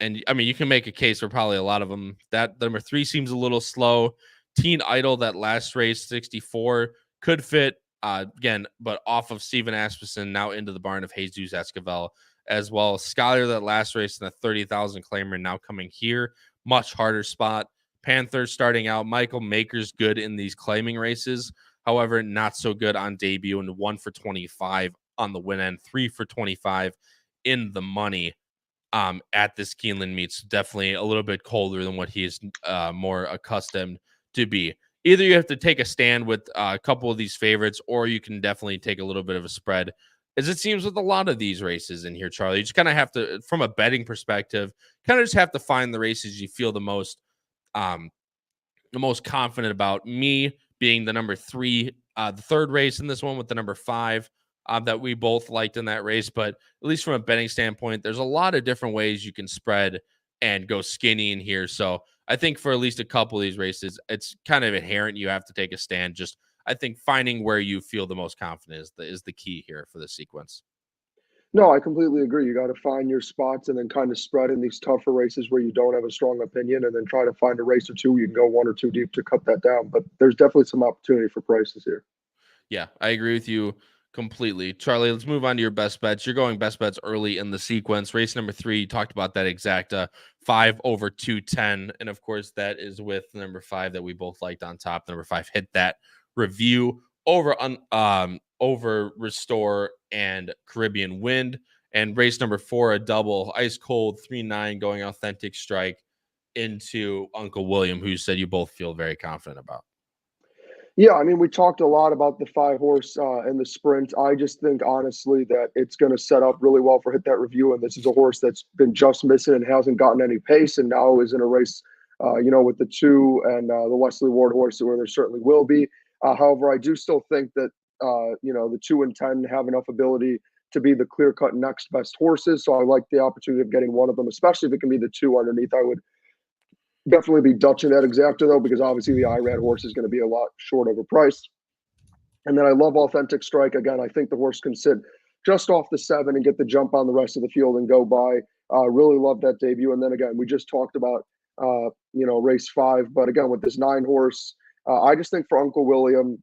And I mean, you can make a case for probably a lot of them. That number 3 seems a little slow. Teen Idol, that last race, 64, could fit again, but off of Steven Asmussen, now into the barn of Jesus Esquivel, as well as Scholar, that last race in the 30,000 claimer, now coming here. Much harder spot. Panthers starting out. Michael Maker's good in these claiming races. However, not so good on debut, and 1 for 25 on the win end, 3 for 25 in the money. At this Keeneland meet. So definitely a little bit colder than what he is more accustomed to be. Either you have to take a stand with a couple of these favorites, or you can definitely take a little bit of a spread, as it seems with a lot of these races in here, Charlie. You just kind of have to, from a betting perspective, kind of just have to find the races you feel the most confident about. Me being the number 3, the third race in this one with the number 5. That we both liked in that race. But at least from a betting standpoint, there's a lot of different ways you can spread and go skinny in here. So I think for at least a couple of these races, it's kind of inherent you have to take a stand. Just I think finding where you feel the most confident is the key here for the sequence. No, I completely agree. You got to find your spots and then kind of spread in these tougher races where you don't have a strong opinion, and then try to find a race or two you can go 1 or 2 deep to cut that down. But there's definitely some opportunity for prices here. Yeah, I agree with you completely. Charlie, let's move on to your best bets. You're going best bets early in the sequence. Race number 3, you talked about that exacta, 5 over 210. And of course, that is with number 5 that we both liked on top. Number 5 hit that review over Restore and Caribbean Wind. And race number 4, a double, ice cold 3-9 going Authentic Strike into Uncle William, who you said you both feel very confident about. Yeah, I mean, we talked a lot about the 5-horse and the sprint. I just think, honestly, that it's going to set up really well for Hit That Review. And this is a horse that's been just missing and hasn't gotten any pace, and now is in a race, with the 2 and the Wesley Ward horse, where there certainly will be. However, I do still think that, the 2 and 10 have enough ability to be the clear-cut next best horses. So I like the opportunity of getting one of them, especially if it can be the 2 underneath. I would definitely be Dutching that exacta, though, because obviously the IRAD horse is going to be a lot short overpriced. And then I love Authentic Strike. Again, I think the horse can sit just off the 7 and get the jump on the rest of the field and go by. Really love that debut. And then again, we just talked about, race 5. But again, with this 9 horse, I just think for Uncle William,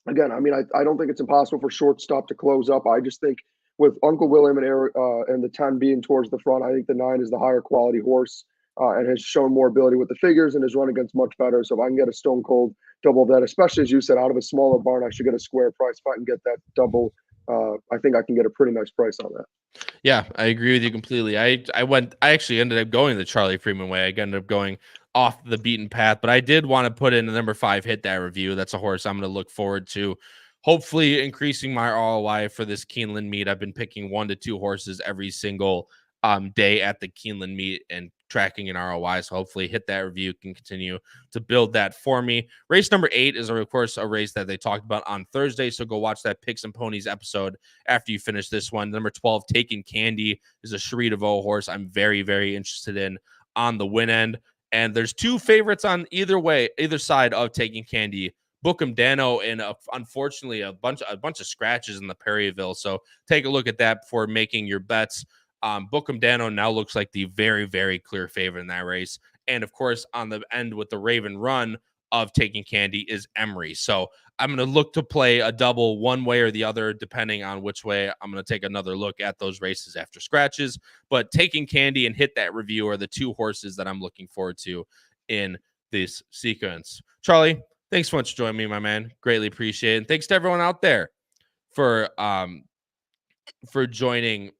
again, I mean, I don't think it's impossible for Shortstop to close up. I just think with Uncle William and the 10 being towards the front, I think the 9 is the higher quality horse. And has shown more ability with the figures and has run against much better. So if I can get a stone cold double of that, especially as you said, out of a smaller barn, I should get a square price. If I can get that double, I think I can get a pretty nice price on that. Yeah, I agree with you completely. I actually ended up going the Charlie Freeman way. I ended up going off the beaten path, but I did want to put in the number 5 Hit That Review. That's a horse I'm going to look forward to. Hopefully increasing my ROI for this Keeneland meet. I've been picking 1 to 2 horses every single day at the Keeneland meet and tracking an ROI. So hopefully Hit That Review can continue to build that for me. Race number 8 is, of course, a race that they talked about on Thursday. So go watch that Picks and Ponies episode after you finish this one. Number 12, Taking Candy, is a Cherie DeVoe horse I'm very, very interested in on the win end. And there's 2 favorites on either side of Taking Candy. Bookham Dano and unfortunately a bunch of scratches in the Perryville. So take a look at that before making your bets. Bookham Dano now looks like the very, very clear favorite in that race. And of course, on the end with the Raven run of Taking Candy is Emery. So I'm going to look to play a double one way or the other, depending on which way. I'm going to take another look at those races after scratches. But Taking Candy and Hit That Review are the 2 horses that I'm looking forward to in this sequence. Charlie, thanks so much for joining me, my man. Greatly appreciate it. And thanks to everyone out there for joining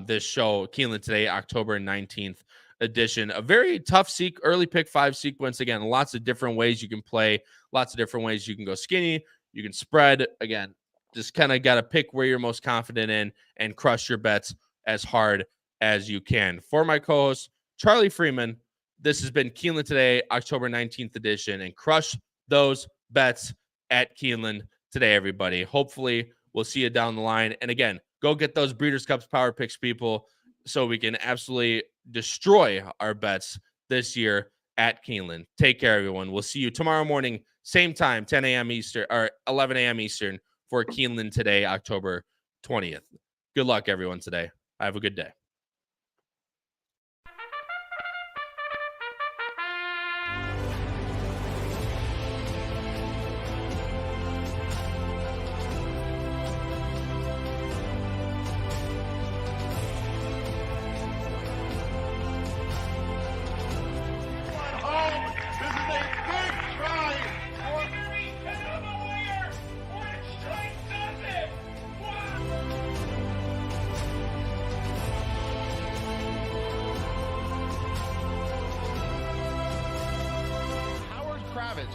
this show, Keeneland Today, October 19th edition. A very tough early pick 5 sequence. Again, lots of different ways you can play, lots of different ways you can go skinny, you can spread. Again, just kind of got to pick where you're most confident in and crush your bets as hard as you can. For my co-host, Charlie Freeman, this has been Keeneland Today, October 19th edition, and crush those bets at Keeneland Today, everybody. Hopefully, we'll see you down the line. And again, go get those Breeders' Cups Power Picks, people, so we can absolutely destroy our bets this year at Keeneland. Take care, everyone. We'll see you tomorrow morning, same time, 10 a.m. Eastern or 11 a.m. Eastern for Keeneland Today, October 20th. Good luck, everyone, today. Have a good day.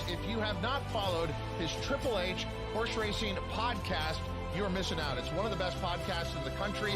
If you have not followed his Triple H horse racing podcast, you're missing out. It's one of the best podcasts in the country.